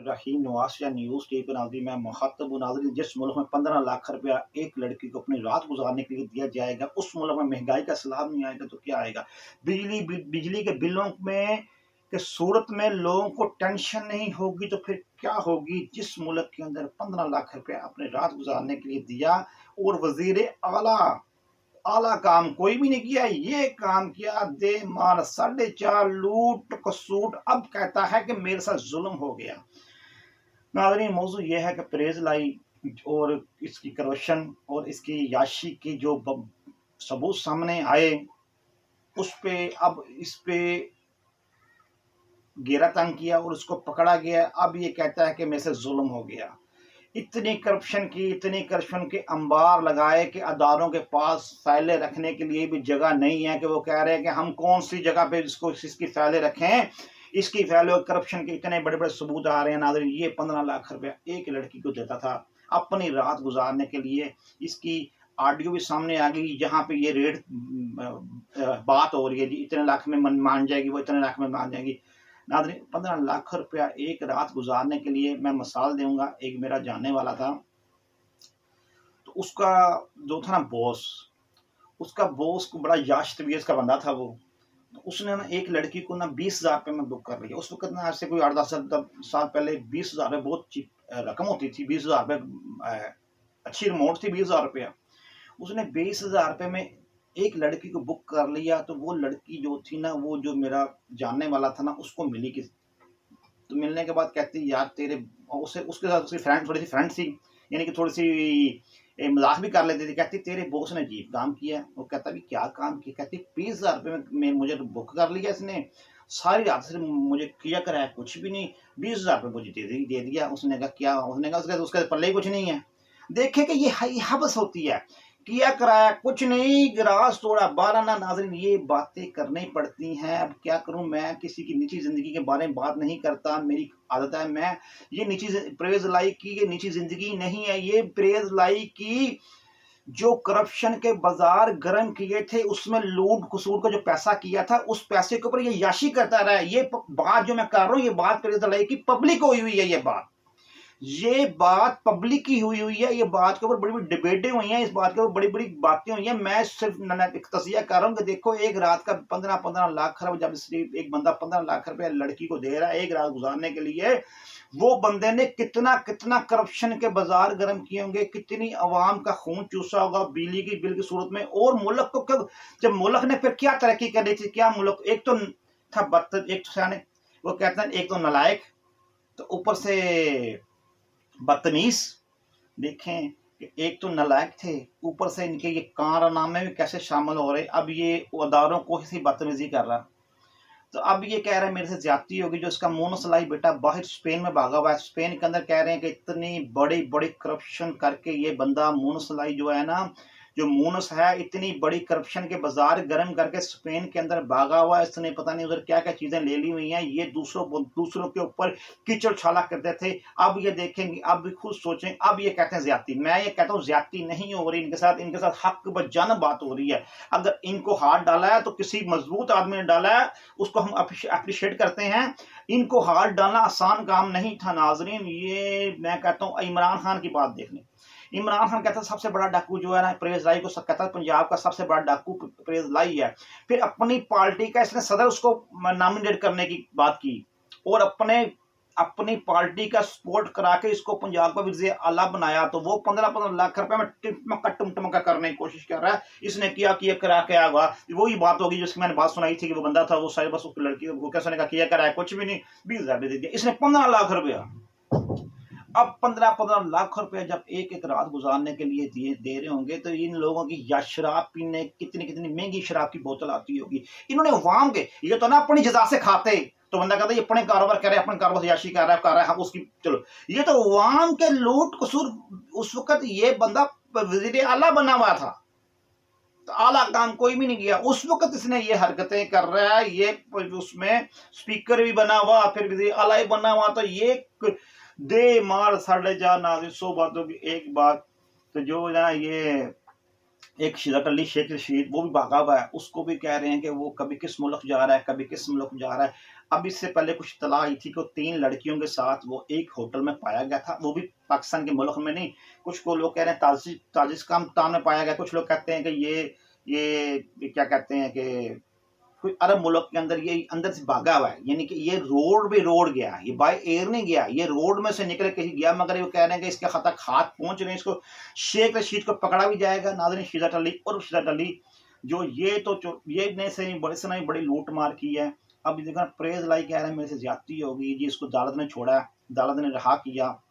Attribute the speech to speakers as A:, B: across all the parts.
A: रहीम नवासिया news TV के नाज़रीन मैं मुख़ातब हूं। नाज़रीन, जिस मुल्क में 15 लाख रुपया एक लड़की को अपनी रात गुजारने के लिए दिया जाएगा, उस मुल्क में महंगाई का सैलाब नहीं आएगा तो क्या आएगा। बिजली के बिलों में के सूरत में लोगों को टेंशन नहीं होगी तो फिर क्या होगी। जिस मुल्क के अंदर 15 लाख रुपया अपनी रात गुजारने के लिए दिया और वजीर आला आला काम कोई भी नहीं किया, ये काम किया दे मार 4.5 लूट कसूट, अब कहता है कि मेरे साथ जुल्म हो गया। नाज़रीन, मौजू यह है कि परहेज लाई और इसकी करप्शन और इसकी याशी की जो सबूत सामने आए, उस पे अब इस पे घेरा तंग किया और उसको पकड़ा गया। अब ये कहता है कि मेरे से जुल्म हो गया। इतनी करप्शन के अंबार लगाए कि अदारों के पास फाइलें रखने के लिए भी जगह नहीं है, कि वो कह रहे हैं कि हम कौन सी जगह पे इसकी फाइलें रखें। इसकी फाइलें और करप्शन के इतने बड़े बड़े सबूत आ रहे हैं। नाज़रीन, ये 15 लाख रुपया एक लड़की को देता था अपनी रात गुजारने के लिए। इसकी ऑडियो भी सामने आ गई जहाँ पे ये रेट बात हो रही है, इतने लाख में मान जाएगी, वो इतने लाख में मान जाएगी। नाज़रीन, 15 लाख रुपया एक रात गुजारने के लिए मैं मिसाल दूंगा। एक मेरा जानने वाला था, तो उसका जो था ना बॉस, उसका बॉस को बड़ा याश तबीयत का बंदा था वो। तो उसने ना एक लड़की को ना 20,000 रुपये में बुक कर लिया। उस वक्त ना आज से कोई 8-10 साल पहले 20,000 रुपये बहुत चीप रकम होती थी। 20,000 रुपये अच्छी अमाउंट थी। 20,000 रुपया उसने 20,000 रुपये में एक लड़की को बुक कर लिया। तो वो लड़की जो थी ना, वो जो मेरा जानने वाला था ना, उसको मिली कि तो मिलने के बाद कहती यार तेरे उसके साथ उसकी फ्रेंड थोड़ी सी फ्रेंड थी, यानी कि थोड़ी सी मजाक भी कर लेती थी। कहती तेरे बॉस ने अजीब काम किया। वो कहता भी क्या काम किया। कहती 20,000 रुपये में मुझे बुक कर लिया इसने, सारी रात से मुझे किया कराया कुछ भी नहीं, 20,000 रुपये मुझे दे दिया। उसने कहा क्या। उसने कहा उसके पल्ले ही कुछ नहीं है। देखे कि ये हबस होती है, किया कराया कुछ नहीं, गिलास तोड़ा 12 ना। नाज़रीन, ये बातें करनी पड़ती हैं। अब क्या करूं, मैं किसी की निजी जिंदगी के बारे में बात नहीं करता, मेरी आदत है। मैं ये निजी परहेज लाई की ये निजी जिंदगी नहीं है, ये परहेज लाई की जो करप्शन के बाजार गर्म किए थे, उसमें लूट खसूट का जो पैसा किया था, उस पैसे के ऊपर ये याशी करता रहा। ये बात जो मैं कर रहा हूं, ये बात परहेज लाई की पब्लिक हुई हुई है। ये बात पब्लिक की हुई है। ये बात के ऊपर बड़ी बड़ी डिबेटें हुई हैं, इस बात के ऊपर बड़ी बड़ी बातें हुई हैं। मैं सिर्फ तस्या कर रहा हूँ कि देखो, एक रात का 15 लाख रुपए, जब एक बंदा 15 लाख रुपए लड़की को दे रहा है एक रात गुजारने के लिए, वो बंदे ने कितना करप्शन के बाजार गर्म किए होंगे, कितनी अवाम का खून चूसा होगा बिजली की बिल की सूरत में। और मुल्क को जब मुल्क ने फिर क्या तरक्की करनी थी, क्या मुल्क एक तो था बदतमीज, एक तो सियाने, वो कहते हैं एक तो नालायक, तो ऊपर से बदतमीज। देखें कि एक तो नालायक थे, ऊपर से इनके ये कारनामे भी कैसे शामिल हो रहे। अब ये अदारों को ही बदतमीजी कर रहा। तो अब ये कह रहा है मेरे से ज्यादती होगी। जो इसका मोनस लाई बेटा बाहर स्पेन में भागा हुआ है। स्पेन के अंदर कह रहे हैं कि इतनी बड़ी बड़ी करप्शन करके ये बंदा मोनस लाई जो है ना, जो मूनस है, इतनी बड़ी करप्शन के बाजार गर्म करके स्पेन के अंदर भागा हुआ है। इसने पता नहीं उधर क्या क्या चीजें ले ली हुई हैं। ये दूसरों के ऊपर कीचड़ छाला करते थे। अब ये देखेंगे, अब भी खुद सोचें। अब ये कहते हैं ज्यादती। मैं ये कहता हूँ ज्यादती नहीं हो रही इनके साथ हक बजाना बात हो रही है। अगर इनको हाथ डाला है तो किसी मजबूत आदमी ने डाला है, उसको हम अप्रिशिएट करते हैं। इनको हाथ डालना आसान काम नहीं था। नाजरीन, ये मैं कहता हूँ इमरान खान की बात देख लें। इमरान खान कहता है सबसे बड़ा डाकू जो है ना परहेज लाई को कहता है पंजाब का सबसे बड़ा डाकू परहेज लाई है। फिर अपनी पार्टी का इसने सदर उसको नॉमिनेट करने की बात की और अपनी पार्टी का सपोर्ट करा के इसको पंजाब का वज़ीर आला बनाया। तो वो 15 लाख रुपए में टिमटमका करने की कोशिश कर रहा है। इसने किया करा के आगा। वही बात होगी जिसकी मैंने बात सुनाई थी कि वो बंदा था, वो शायद बस उसकी लड़की को कैसे ने किया कराया कुछ भी नहीं, 20,000 दे दिया इसने 15 लाख रुपया। अब 15 लाख रुपए जब एक रात गुजारने के लिए दे रहे होंगे, तो इन लोगों की या शराब पीने कितनी महंगी शराब की बोतल आती होगी। इन्होंने अवाम के ये तो ना अपनी जजा से खाते, तो बंदा कहता है ये अपने कारोबार कर रहे हैं, अपने कारोबार से याशी कर रहा है हम उसकी चलो। ये तो अवाम के लूट कसूर। उस वक्त ये बंदा वज़ीर आला बना हुआ था, तो आला काम कोई भी नहीं किया। उस वक्त इसने ये हरकतें कर रहा है। ये उसमें स्पीकर भी बना हुआ, फिर वज़ीर आला ही बना हुआ। तो ये दे मार 4.5 नाज़रीन 100 बातों की एक बात। तो जो ना ये एक शिदत अली शेख रशीद, वो भी भागा हुआ है। उसको भी कह रहे हैं कि वो कभी किस मुल्क जा रहा है, कभी किस मुल्क जा रहा है। अब इससे पहले कुछ इत्तला आई थी कि 3 लड़कियों के साथ वो एक होटल में पाया गया था, वो भी पाकिस्तान के मुल्क में नहीं। कुछ को लोग कह रहे हैं ताजिकिस्तान में पाया गया, कुछ लोग कहते हैं कि ये क्या कहते हैं कि कोई अरब मुल्क के अंदर ये अंदर से भागा हुआ है, यानी कि ये रोड पे रोड गया, ये बाय एयर नहीं गया, ये रोड में से निकल कहीं गया, मगर वो कह रहे हैं कि इसके खतक हाथ पहुंच रहे हैं, इसको शेख रशीद को पकड़ा भी जाएगा। नाज़रीन, शिज़्ज़त अली और शिज़्ज़त अली जो ये ने से बड़ी लूट मार की है। अब देखा प्रेज लाई कह रहे हैं मेरे से ज्यादती होगी जी, इसको अदालत ने छोड़ा, अदालत ने रहा किया,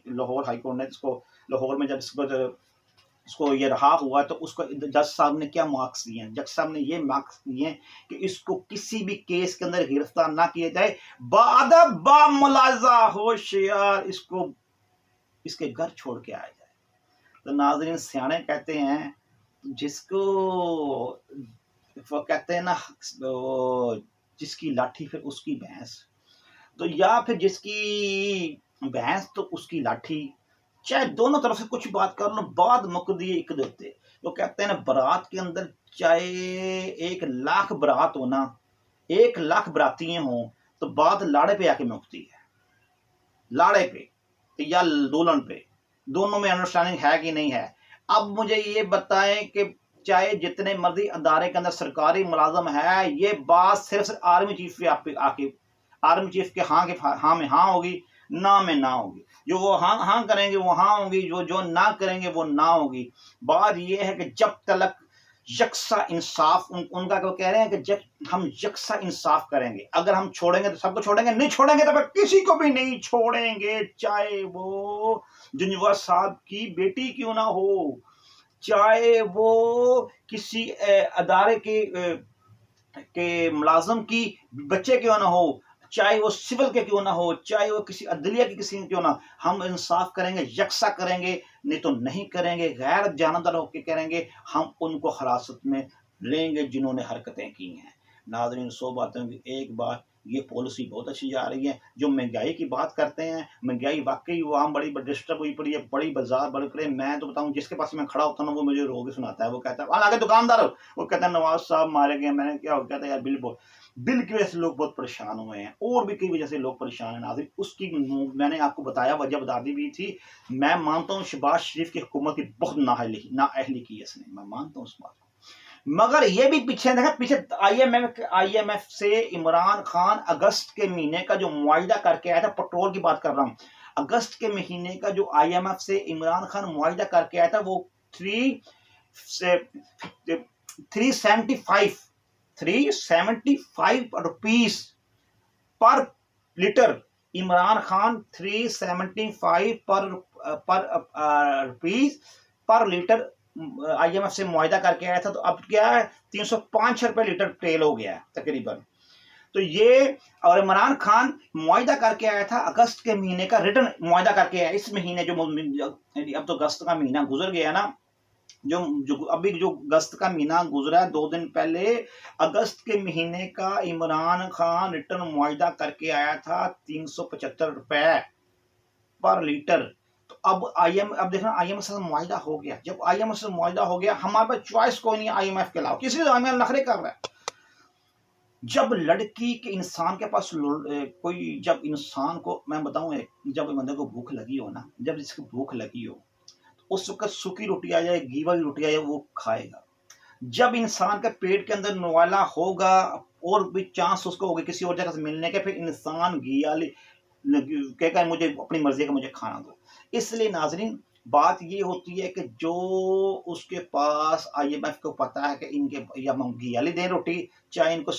A: लाहौर हाई कोर्ट ने इसको, लाहौर में जब इसको ये रहा हुआ तो उसको जज साहब ने क्या मार्क्स दिए हैं? जज साहब ने ये मार्क्स दिए हैं कि इसको किसी भी केस के अंदर गिरफ्तार ना किया जाए, बादब बा मुलाजा होशियार, इसको इसके घर छोड़ के आया जाए। तो नाज़रीन, सियाने कहते हैं जिसको वो कहते हैं ना, जिसकी लाठी फिर उसकी भैंस, तो या फिर जिसकी भैंस तो उसकी लाठी, चाहे दोनों तरफ से कुछ बात कर लो, बाद मुकदी एक देते। वो कहते हैं ना, बारात के अंदर चाहे 1 लाख बारात हो ना, 1 लाख बरातियां हों, तो बात लाड़े पे आके मुकती है, लाड़े पे या दुल्हन पे, दोनों में अंडरस्टैंडिंग है कि नहीं है। अब मुझे ये बताएं कि चाहे जितने मर्जी अदारे के अंदर सरकारी मुलाजम है, ये बात सिर्फ आर्मी चीफ पे आके आर्मी चीफ के हाँ में हाँ होगी, ना में ना होगी। जो वो हाँ करेंगे वो हाँ होगी, जो ना करेंगे वो ना होगी। बात ये है कि जब तक यकसा इंसाफ उनका वो कह रहे हैं कि जब हम यकसा इंसाफ करेंगे, अगर हम छोड़ेंगे तो सबको छोड़ेंगे, नहीं छोड़ेंगे तो किसी को भी नहीं छोड़ेंगे, चाहे वो जुनवा साहब की बेटी क्यों ना हो, चाहे वो किसी अदारे के मुलाजम की बच्चे क्यों ना हो, चाहे वो सिविल के क्यों ना हो, चाहे वो किसी अदलिया की किसी क्यों ना, हम इंसाफ करेंगे, यकसा करेंगे, नहीं तो नहीं करेंगे, गैर जानबदार होकर करेंगे, हम उनको हिरासत में लेंगे जिन्होंने हरकतें की हैं। नाज़रीन, 100 बातों की एक बात, ये पॉलिसी बहुत अच्छी जा रही है। जो महंगाई की बात करते हैं, महंगाई वाकई वो हम बड़ी डिस्टर्ब हुई पड़ी है, बड़ी बाजार बड़े पड़े। मैं तो बताऊं, जिसके पास मैं खड़ा होता हूँ ना, वो मुझे रोगे सुनाता है। वो कहता है आगे दुकानदार, वो कहता है नवाज साहब मारे गए। मैंने क्या हो, कहता है यार बिल की वजह से लोग बहुत परेशान हुए हैं, और भी कई वजह से लोग परेशान हैं। नाज़रीन, उसकी मैंने आपको बताया, वजह बता दी भी थी। मैं मानता हूँ शहबाज शरीफ की हुकूमत की बहुत नाअहली की है इसने, मैं मानता हूँ उस बात को। मगर ये भी पीछे देखा, पीछे आईएमएफ से इमरान खान अगस्त के महीने का जो मुआहिदा करके आया था, पेट्रोल की बात कर रहा हूँ, अगस्त के महीने का जो आईएमएफ से इमरान खान मुआहिदा करके आया था, वो 375 रुपीस पर लीटर। इमरान खान 375 रुपीस पर लीटर आईएमएफ से मुआहिदा करके आया था। तो अब क्या है, 305 रुपए लीटर तेल हो गया है तकरीबन। तो ये, और इमरान खान मुआहिदा करके आया था अगस्त के महीने का, रिटर्न मुआहिदा करके आया इस महीने, अब तो अगस्त का महीना गुजर गया ना, जो अभी जो अगस्त का महीना गुजरा है, 2 दिन पहले अगस्त के महीने का इमरान खान रिटर्न मुआहिदा करके आया था 375 रुपए पर लीटर। तो अब देखना, आईएमएफ से मुआहिदा हो गया। जब आईएमएफ से मुआहिदा हो गया, हमारे पास चॉइस कोई नहीं आईएमएफ के अलावा, किसी से आईएमएफ नखरे कर रहा है। जब लड़की के इंसान के पास कोई, जब इंसान को मैं बताऊं, जब बंदे को भूख लगी हो ना, जब जिसको भूख लगी हो, उस वक्त सूखी रोटी आ जाए, घी वाली रोटी आ जाए, वो खाएगा। जब इंसान के पेट के अंदर नवाला होगा, और भी चांस उसको होगा किसी और जगह से मिलने के, फिर इंसान घी वाली कहेगा मुझे अपनी मर्जी का मुझे खाना दो। इसलिए नाजरीन, बात ये होती है कि जो उसके पास आईएमएफ को पता है कि इनके या घी वाली दे रोटी, चाहे इनको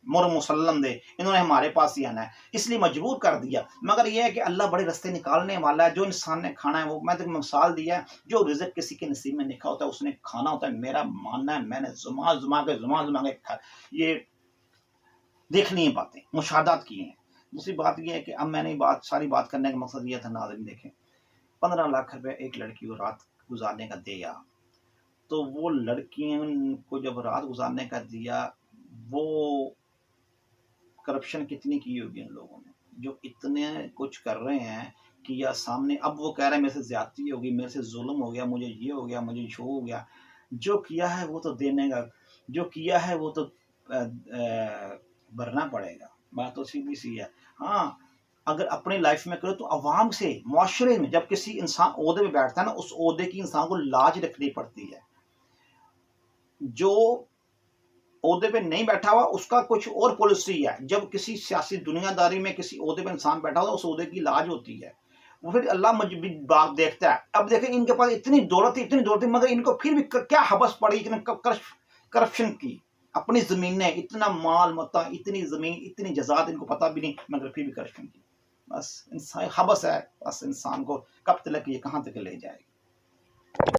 A: मुर मुसल्लम दे, इन्होंने हमारे पास ही आना है, इसलिए मजबूर कर दिया। मगर यह है कि अल्लाह बड़े रास्ते निकालने वाला है। जो इंसान ने खाना है, वो मैं तो मिसाल दिया है, जो रिज़्क किसी के नसीब में लिखा होता है उसने खाना होता है। मेरा मानना है, मैंने जुमा के ये देखनी है बातें, मुशाहदात किए हैं। दूसरी बात यह है कि अब मैंने सारी बात करने का मकसद यह था, नाज़रीन देखें, 15 लाख रुपए एक लड़की को रात गुजारने का दिया, तो वो लड़कियों को जब रात गुजारने का दिया, वो करप्शन कितनी की होगी इन लोगों ने, जो इतने कुछ कर रहे हैं कि या सामने, अब वो कह रहे हैं मेरे से ज्यादती होगी, मेरे से जुल्म हो गया, मुझे ये हो गया, मुझे शो हो गया। जो किया है वो तो देने का, जो किया है वो तो भरना पड़ेगा। बात तो सीधी सी है। हाँ, अगर अपनी लाइफ में करो तो अवाम से, मुआशरे में जब किसी इंसान ओहदे में बैठता है ना, उस ओहदे की इंसान को लाज रखनी पड़ती है। जो ओहदे पे नहीं बैठा हुआ उसका कुछ और पॉलिसी है। जब किसी सियासी दुनियादारी में किसी ओहदे पे इंसान बैठा हुआ, उस ओहदे की लाज होती है। वो फिर अल्लाह बात देखता है। अब देखें, इनके पास इतनी दौलत थी, मगर इनको फिर भी क्या हवस पड़ी इतने करप्शन की। अपनी जमीनें, इतना माल मता, इतनी जमीन, इतनी जजात, इनको पता भी नहीं, मगर फिर भी करप्शन की। बस इंसान हवस है, बस इंसान को कब तक ये कहाँ तक ले जाएगी।